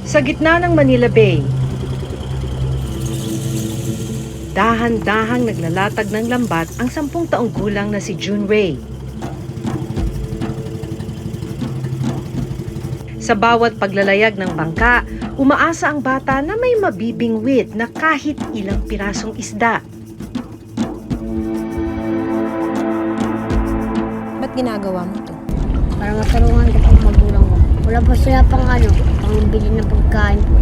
Sa gitna ng Manila Bay, dahan-dahang naglalatag ng lambat ang 10 taong gulang na si June Ray. Sa bawat paglalayag ng bangka, umaasa ang bata na may mabibingwit na kahit ilang pirasong isda. Ba't ginagawa mo to? Para matulungan ko pang magulang ko. Wala pa sila pang pangbili ng pagkain po.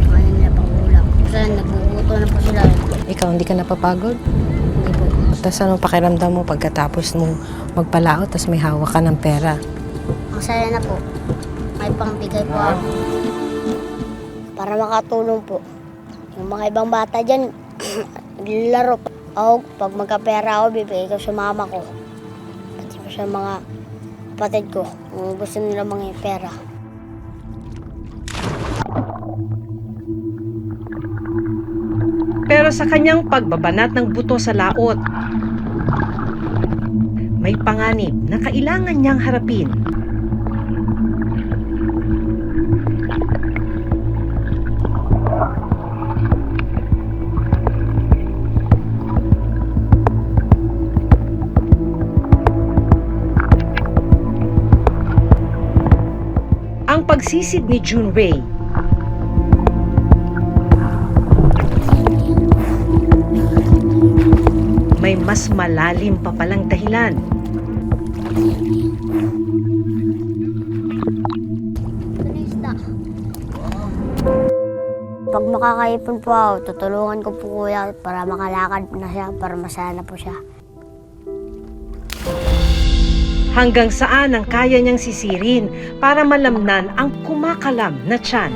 Ngayon nila pang ulam. Kasi nagbubuto na po sila. Ikaw, hindi ka napapagod? Hindi po. Tapos ano pakiramdam mo pagkatapos mong magpalaot tapos may hawak ka ng pera? Ang saya na po. May pangbigay po ako. Para makatulong po. Yung mga ibang bata dyan, naglalaro. Ako, pag magkapera ako, bibigay ko sa mama ko. Pati po sa mga kapatid ko. Kung gusto nila mga pera. Pero sa kanyang pagbabanat ng buto sa laot, may panganib na kailangan niyang harapin. Ang pagsisid ni June Ray. May mas malalim pa palang dahilan. Pag makakaipon po ako, tutulungan ko po kuya para makalakad na siya, para masaya na po siya. Hanggang saan ang kaya niyang sisirin para malamnan ang kumakalam na tiyan.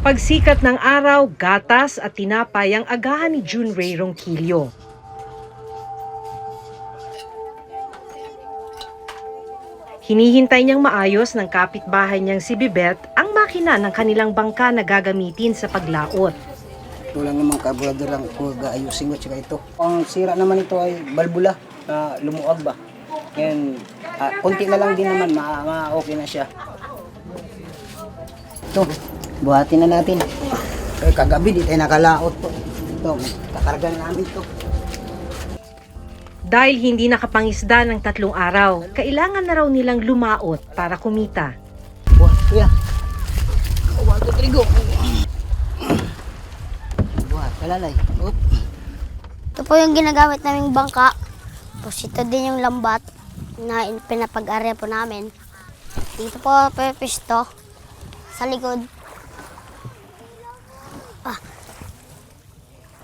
Pagsikat ng araw, gatas at tinapay ang agahan ni June Ray Ronquillo. Hinihintay niyang maayos ng kapitbahay niyang si Bibet ang makina ng kanilang bangka na gagamitin sa paglaot. Wala namang karburador lang kung gaayusin ko tsaka ito. Ang sira naman ito ay balbula na lumuag ba. Ngayon, konti na lang din naman, okay na siya. Ito, buhatin na natin. Kagabi di tayo nakalaot po. Ito, kakarga na namin ito. Dahil hindi nakapangisda ng 3 araw, kailangan na raw nilang lumaot para kumita. Buhat, kuya. Buhat ko trigo. Buhat, kalalay. Oop. Ito po yung ginagamit naming bangka. Tapos ito din yung lambat na pinapag-area po namin. Dito po pepisto sa likod.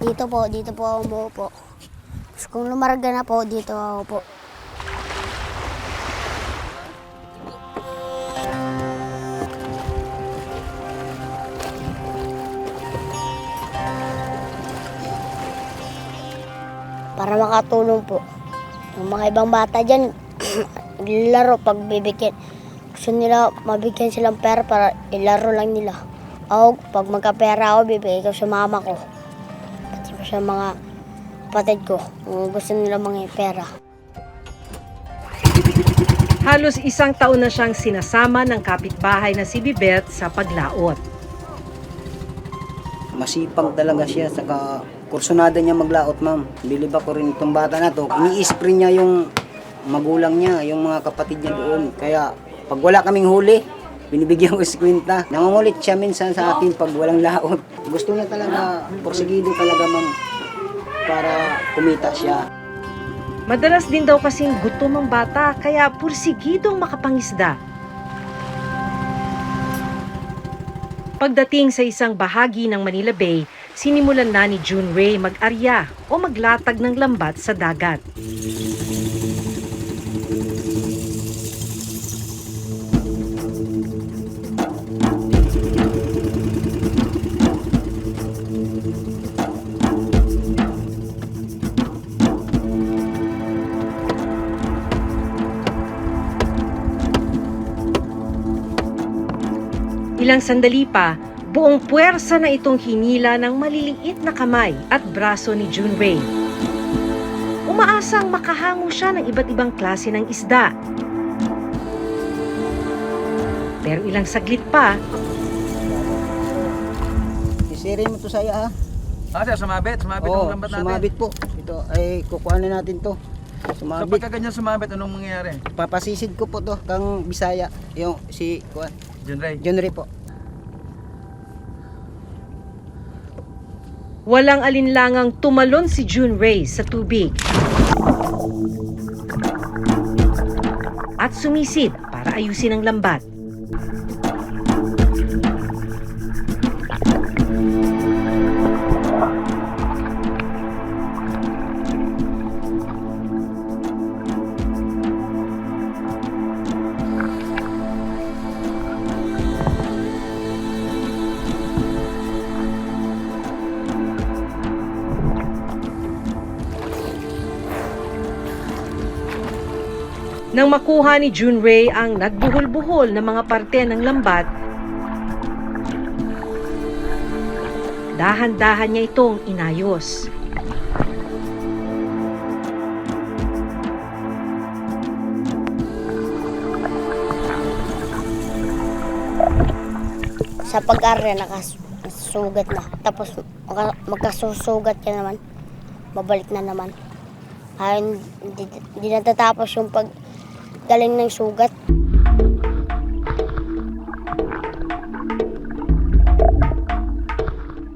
Dito po ako umuupo. Tapos kung lumarga na po, dito ako po. Para makatulong po. Yung mga ibang bata dyan, naglalaro pag bibigyan. Gusto nila mabigyan silang pera para ilaro lang nila. Ako, pag magkapera ako, bibigay ko sa mama ko. Pati po sa mga kapatid ko, kung gusto nila mga pera. Halos 1 taon na siyang sinasama ng kapitbahay na si Bibet sa paglaot. Masipag talaga siya, saka kursunada niya maglaot, ma'am. Bilib ako rin itong bata na to. Ini-spray niya yung magulang niya, yung mga kapatid niya doon. Kaya pag wala kaming huli, binibigyan ko 50. Nangungulit siya minsan sa akin pag walang laot. Gusto niya talaga, porsigido talaga, ma'am, para kumita siya. Madalas din daw kasing gutom ang bata, kaya pursigidong makapangisda. Pagdating sa isang bahagi ng Manila Bay, sinimulan na ni June Ray mag-arya o maglatag ng lambat sa dagat. Ilang sandali pa, buong puwersa na itong hinila ng maliliit na kamay at braso ni Junrei. Umaasang makahango siya ng iba't ibang klase ng isda. Pero ilang saglit pa, Isirin mo to saya ha. Sir, sumabit Oo, yung lambat natin. sumabit po. Ito ay kukuha na natin to. So Sumabit. pagka ganyan sumabit, anong mangyayari? Papasisid ko po to kang Bisaya. Yung si kuan. John Ray. John Ray po. walang alinlangang tumalon si Junrei sa tubig. At sumisid para ayusin ang lambat. Nang makuha ni Junrei ang nagbuhol-buhol na mga parte ng lambat, dahan-dahan niya itong inayos. Sa pag-aaral, nakasugat na. Tapos magkasusugat ka naman, babalik na naman. Ayun, hindi natatapos yung paggaling ng sugat.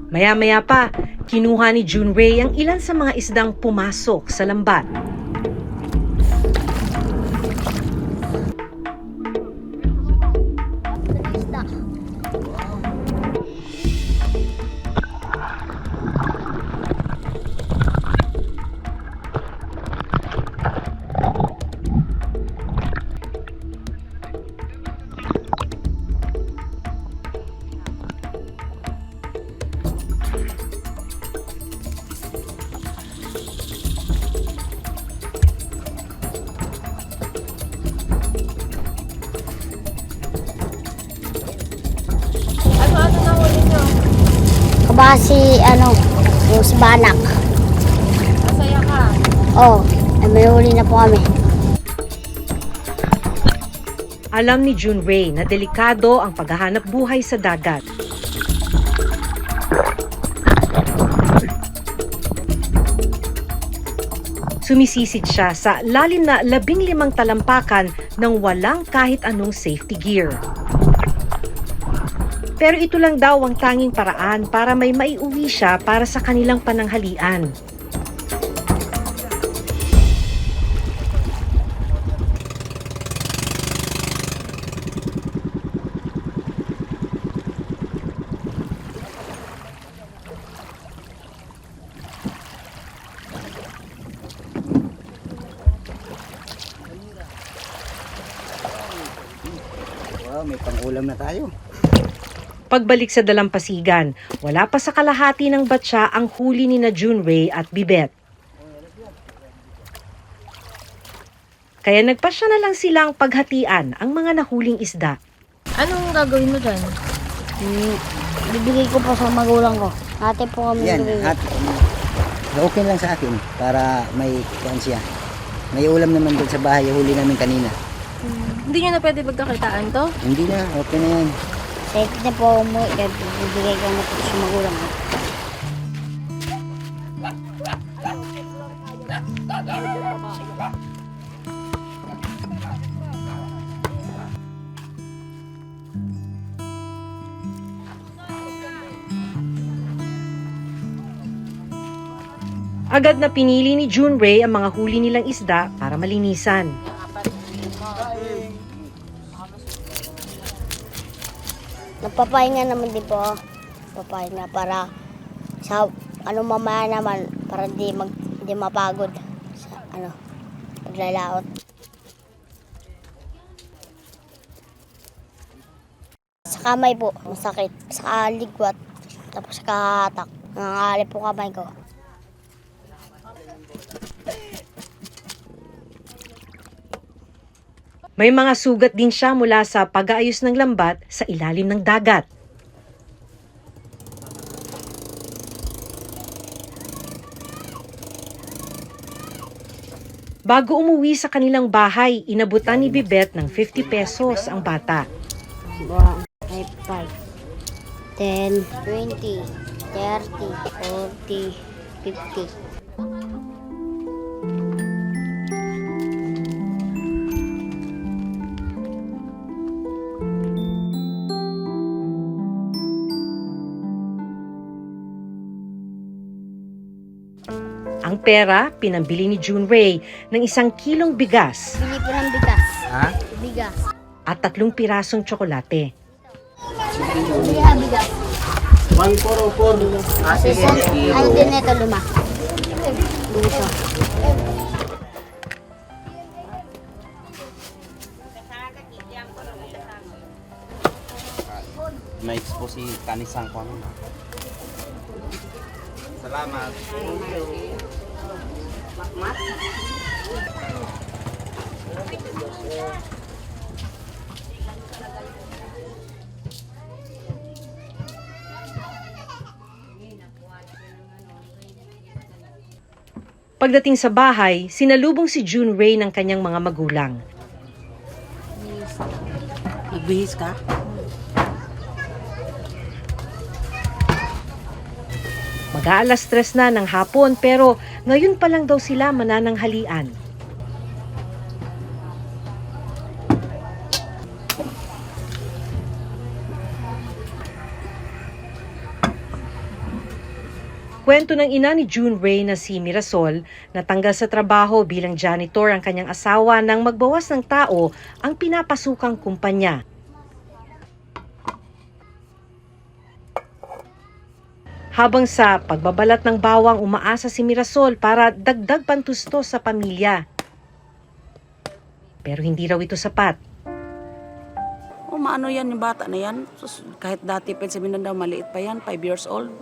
Maya-maya pa, kinuha ni Junrei ang ilan sa mga isdang pumasok sa lambat. Kabasi, yung si Banak. Masaya ka. Oo, may huli na po kami. Alam ni Junrei na delikado ang paghahanap buhay sa dagat. Sumisisid siya sa lalim na 15 talampakan ng walang kahit anong safety gear. Pero ito lang daw ang tanging paraan para may maiuwi siya para sa kanilang pananghalian. Wow, may pang-ulam na tayo. Pagbalik sa dalampasigan, wala pa sa kalahati ng batya ang huli ni na Junrei at Bibet. Kaya nagpasya na lang silang paghatian ang mga nahuling isda. Anong gagawin mo dyan? Bibigay ko po sa magulang ko. Ate po kami Yan, bibigay. at okay lang sa akin para may kuan siya. May ulam naman doon sa bahay, huli namin kanina. Hindi nyo na pwede pagkakitaan to? Hindi na, okay na yan. Kahit na po mo, bibigay ko na po sa magulang ko. Agad na pinili ni Junrei ang mga huli nilang isda para malinisan. Nagpapahinga naman din po. Papahinga para sa mamaya naman para di mapagod sa paglalaot. Sa kamay po, masakit. Sa ligwat, tapos sa kahatak. Nangangalip po kamay ko. May mga sugat din siya mula sa pag-aayos ng lambat sa ilalim ng dagat. Bago umuwi sa kanilang bahay, inabutan ni Bibet ng 50 pesos ang bata. 1, 5, 10, 20, 30, 40, 50. Ang pera, pinambili ni June Ray ng 1 kilong bigas Bili po ng bigas. Ha? Bigas. at 3 pirasong tsokolate. Bili ng bigas. 1,404. Ano din ito, luma? Dito. Ma-expose si Kanisang ko. Salamat. Pagdating sa bahay, sinalubong si June Ray ng kanyang mga magulang. Nagbihis ka? Mag-aalas 3 na ng hapon pero ngayon pa lang daw sila manananghalian. Kwento ng ina ni June Ray na si Mirasol, natanggal sa trabaho bilang janitor ang kanyang asawa nang magbawas ng tao ang pinapasukang kumpanya. Habang sa pagbabalat ng bawang umaasa si Mirasol para dagdag pantusto sa pamilya. Pero hindi raw ito sapat. O maano yan yung bata na yan? Sus, kahit dati sa Mindanao, maliit pa yan, 5 years old.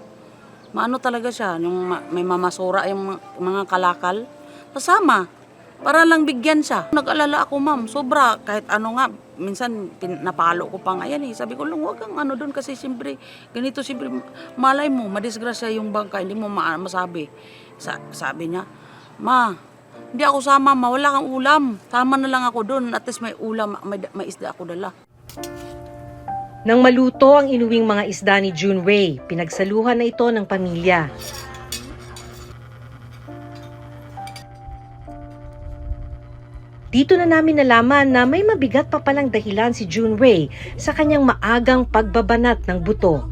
Maano talaga siya, yung may mamasura yung mga kalakal. Kasama, para lang bigyan siya. Nag-alala ako, ma'am, sobra, kahit ano nga, minsan napalo ko pa nga yan eh. Sabi ko lang, huwag kang ano doon kasi siyempre, ganito siyempre, malay mo, madisgrasya yung bangka, hindi mo masabi. Sabi niya, ma, hindi ako sama, ma, wala kang ulam. Sama na lang ako doon, at least may ulam, may isda ako dala. Nang maluto ang inuwing mga isda ni June Ray, pinagsaluhan na ito ng pamilya. Dito na namin nalaman na may mabigat pa palang dahilan si June Ray sa kanyang maagang pagbabanat ng buto.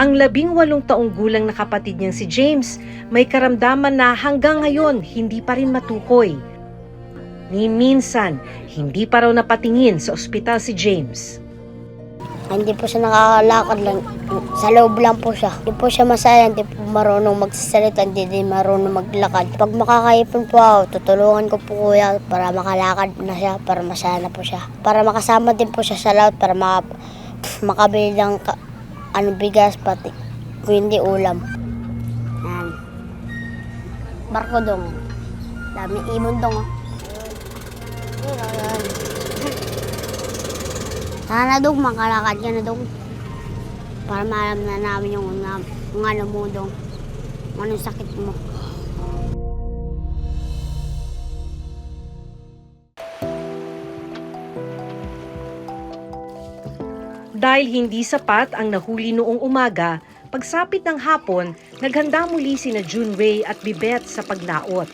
Ang 18 taong gulang na kapatid niyang si James may karamdaman na hanggang ngayon hindi pa rin matukoy. Ni minsan, hindi pa raw napatingin sa ospital si James. Hindi po siya nakakalakad lang. Sa loob lang po siya. Hindi po siya masaya, hindi po marunong magsasalita, hindi din marunong maglakad. Pag makakaipon po ako, tutulungan ko po kuya para makalakad na siya, para masaya na po siya. Para makasama din po siya sa laot, para makabili ng bigas pati kung hindi ulam. Yan. Barko dong. Dami imon dong. Sana dong, makalakad ka na dong. Para maalam na namin yung ano mo dong. Anong sakit mo. Dahil hindi sapat ang nahuli noong umaga, pagsapit ng hapon, naghanda muli sina June Ray at Bibet sa paglaot.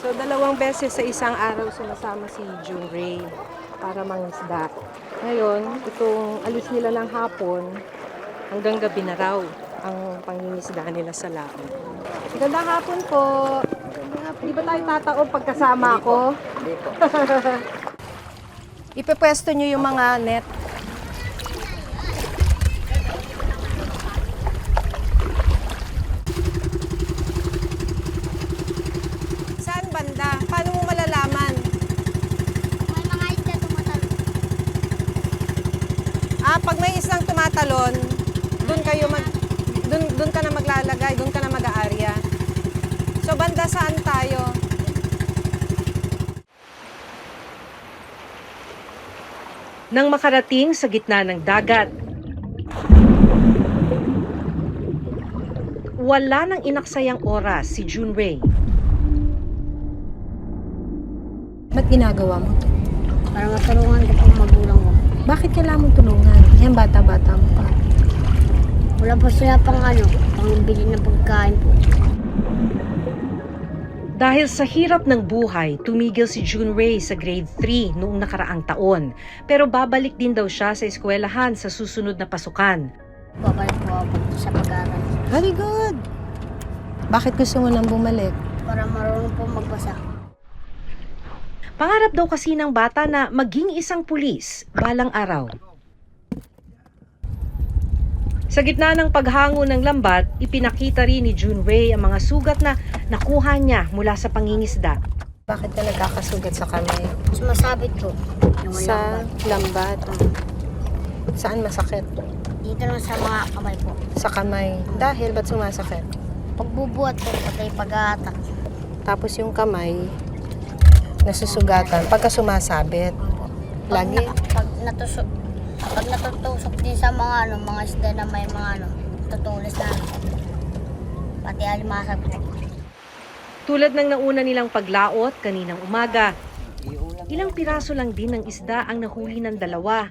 So, 2 beses sa isang araw sumasama si June Ray para mangisda. Ngayon, itong alis nila ng hapon, hanggang gabi na raw ang pangingisda nila sa laot. Magandang hapon po. Di ba tayo tataob pagkasama ako? Hindi po. Ipepwesto nyo yung mga net. Saan banda? maglalagay, doon ka na mag-aarya. So, banda saan tayo? Nang makarating sa gitna ng dagat, wala nang inaksayang oras si Junrei. Ba't ginagawa mo to? Para matulungan ko po magulang ko. Bakit kailangan mong tulungan? Yan, bata-bata mo pa. Wala pa sila pang pangbili ng pagkain po. Dahil sa hirap ng buhay, tumigil si Junrei sa grade 3 noong nakaraang taon. Pero babalik din daw siya sa eskwelahan sa susunod na pasukan. Babalik po ako sa pag-aaral. Very good. Bakit gusto mo nang bumalik? Para marunong po magbasa. Pangarap daw kasi ng bata na maging isang pulis balang araw. Sa gitna ng paghango ng lambat, ipinakita rin ni Junrei ang mga sugat na nakuha niya mula sa pangingisda. Bakit ka nagkakasugat sa kamay? Sumasabit po. Yung Sa lambat. lambat. Saan masakit? Dito lang sa mga kamay po. Sa kamay. Dahil ba't sumasakit? Pagbubuhat po, pati pag-aatak. Tapos yung kamay, nasusugatan pagka sumasabit. Lagi? Pag natutusok din sa mga mga isda na may mga tutulis na pati alimasag po. Tulad ng nauna nilang paglaot kaninang umaga, ilang piraso lang din ng isda ang nahuli ng dalawa.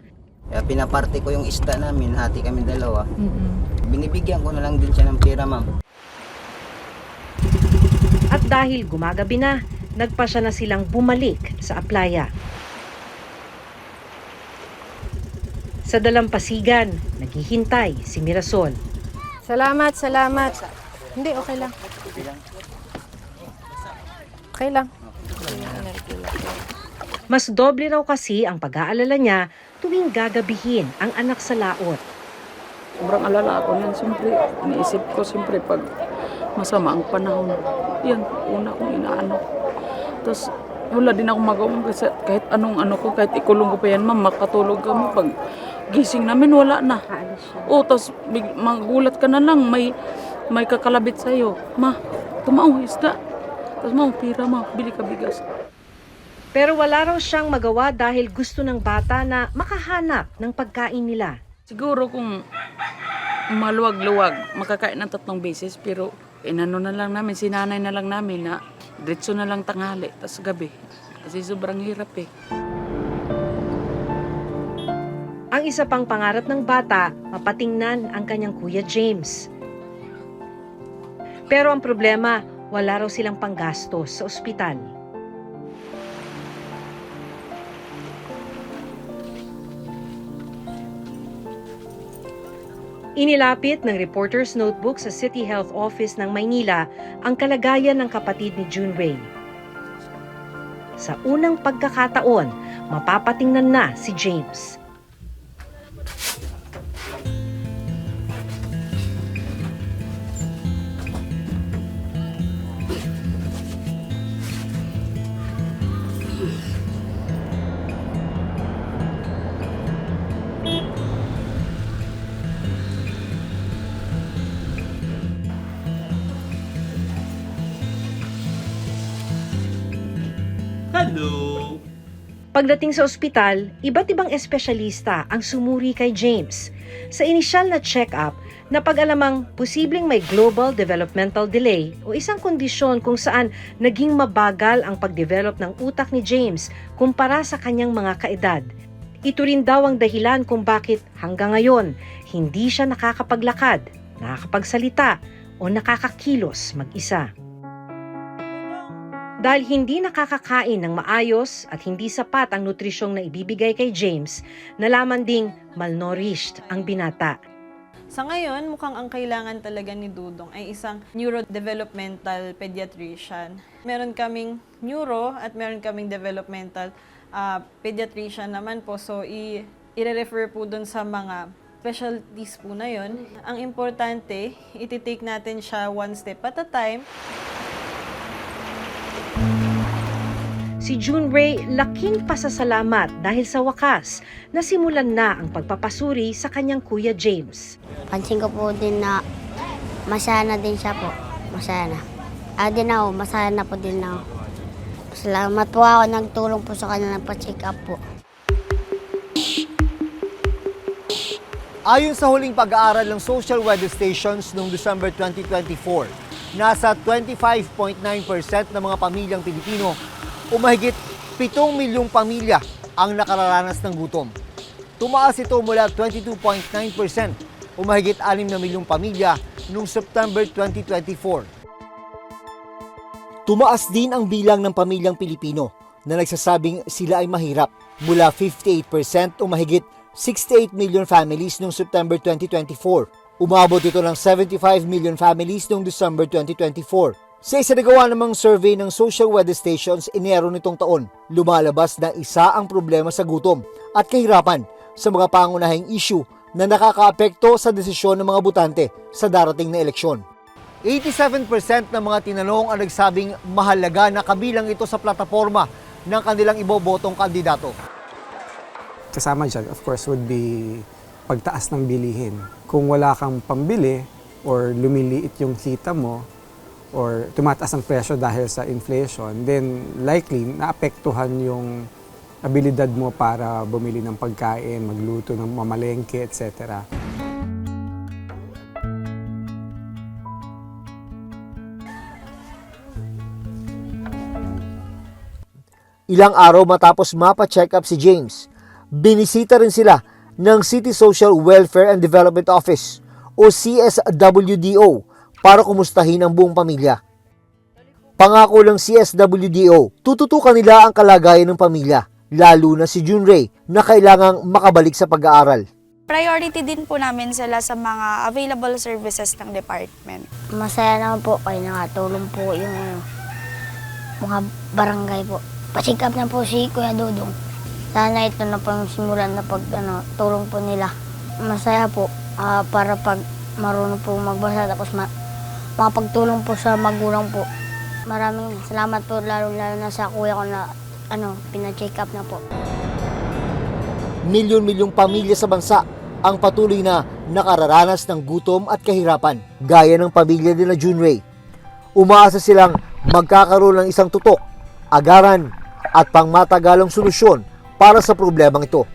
Kaya pinaparte ko yung isda namin, hati kami dalawa. Binibigyan ko na lang din siya ng pera, ma'am. At dahil gumagabi na, nagpasya na silang bumalik sa aplaya. Sa dalampasigan, naghihintay si Mirasol. Salamat, salamat. Hindi, okay lang. Okay lang. Mas doble raw kasi ang pag-aalala niya tuwing gagabihin ang anak sa laot. Sobrang alala ako yan. Siyempre, iniisip ko siyempre pag masama ang panahon. Yan, una kong inaano. Tapos, wala din ako magawa kasi kahit anong ano ko, kahit ikulong ko pa yan, ma'am, makatulog kami. Pag gising namin, wala na. O, tapos magulat ka na lang, may kakalabit sa'yo. Ma, tumaw, isda. Tapos, ma, pira, ma, bili ka bigas. Pero wala raw siyang magawa dahil gusto ng bata na makahanap ng pagkain nila. Siguro kung maluwag-luwag, makakain ng 3 beses, pero inano na lang namin, sinanay na lang namin na diretso na lang tanghali, tas gabi. Kasi sobrang hirap eh. Ang isa pang pangarap ng bata, mapatingnan ang kanyang kuya James. Pero ang problema, wala raw silang panggastos sa ospital. Inilapit ng Reporter's Notebook sa City Health Office ng Maynila ang kalagayan ng kapatid ni Junrei. Sa unang pagkakataon, mapapatingnan na si James. Hello! Pagdating sa ospital, iba't ibang espesyalista ang sumuri kay James. Sa inisyal na check-up, napag-alamang posibleng may global developmental delay o isang kondisyon kung saan naging mabagal ang pagdevelop ng utak ni James kumpara sa kanyang mga kaedad. Ito rin daw ang dahilan kung bakit hanggang ngayon hindi siya nakakapaglakad, nakakapagsalita o nakakakilos mag-isa. Dahil hindi nakakakain ng maayos at hindi sapat ang nutrisyong na ibibigay kay James, nalaman ding malnourished ang binata. Sa ngayon, mukhang ang kailangan talaga ni Dudong ay isang neurodevelopmental pediatrician. Meron kaming neuro at meron kaming developmental pediatrician naman po. So, i-refer po dun sa mga specialties po na yon. Ang importante, iti-take natin siya one step at a time. Si Junrei laking pasasalamat dahil sa wakas nasimulan na ang pagpapasuri sa kanyang kuya James. Pansin ko po din na masaya na din siya po. Masaya na. Din ako, masaya na po din ako. Salamat po ako, nagtulong po sa kanya ng pa-check up po. Ayon sa huling pag-aaral ng social weather stations noong December 2024, nasa 25.9% ng mga pamilyang Pilipino o mahigit 7 milyong pamilya ang nakararanas ng gutom. Tumaas ito mula 22.9% o mahigit 6 na milyong pamilya noong September 2024. Tumaas din ang bilang ng pamilyang Pilipino na nagsasabing sila ay mahirap mula 58% o mahigit 68 million families noong September 2024. Umabot ito ng 75 million families noong December 2024. Sa isinagawa namang survey ng social weather stations Enero nitong taon, lumalabas na isa ang problema sa gutom at kahirapan sa mga pangunahing issue na nakakaapekto sa desisyon ng mga botante sa darating na eleksyon. 87% ng mga tinanong ang nagsabing mahalaga na kabilang ito sa plataforma ng kanilang ibobotong kandidato. Kasama dyan, of course, would be pagtaas ng bilihin. Kung wala kang pambili or lumiliit yung kita mo or tumataas ang presyo dahil sa inflation, then likely naapektuhan yung abilidad mo para bumili ng pagkain, magluto ng mamalengke, etc. Ilang araw matapos mapa-check up si James, binisita rin sila ng City Social Welfare and Development Office o CSWDO para kumustahin ang buong pamilya. Pangako ng CSWDO, tututukan nila ang kalagayan ng pamilya, lalo na si Junray na kailangang makabalik sa pag-aaral. Priority din po namin sila sa mga available services ng department. Masaya naman po kayo, nakatulong po yung mga barangay po. Pa-check up na po si Kuya Dudong. Sana ito na po yung simulan na tulong po nila. Masaya po para pag marunong po magbasa tapos makapagtulong po sa magulang po. Maraming salamat po lalo na sa kuya ko na pina-check up na po. Milyon-milyong pamilya sa bansa ang patuloy na nakararanas ng gutom at kahirapan, gaya ng pamilya nila Junray. Umaasa silang magkakaroon ng isang tutok, agaran at pangmatagalang solusyon para sa problemang ito.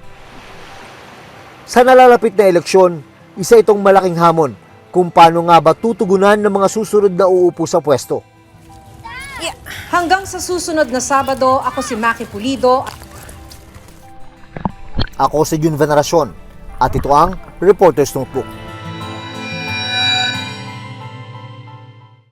Sa nalalapit na eleksyon, isa itong malaking hamon kung paano nga ba tutugunan ng mga susunod na uupo sa pwesto. Hanggang sa susunod na Sabado, ako si Maki Pulido. Ako si Jun Veneracion at ito ang Reporter's Notebook.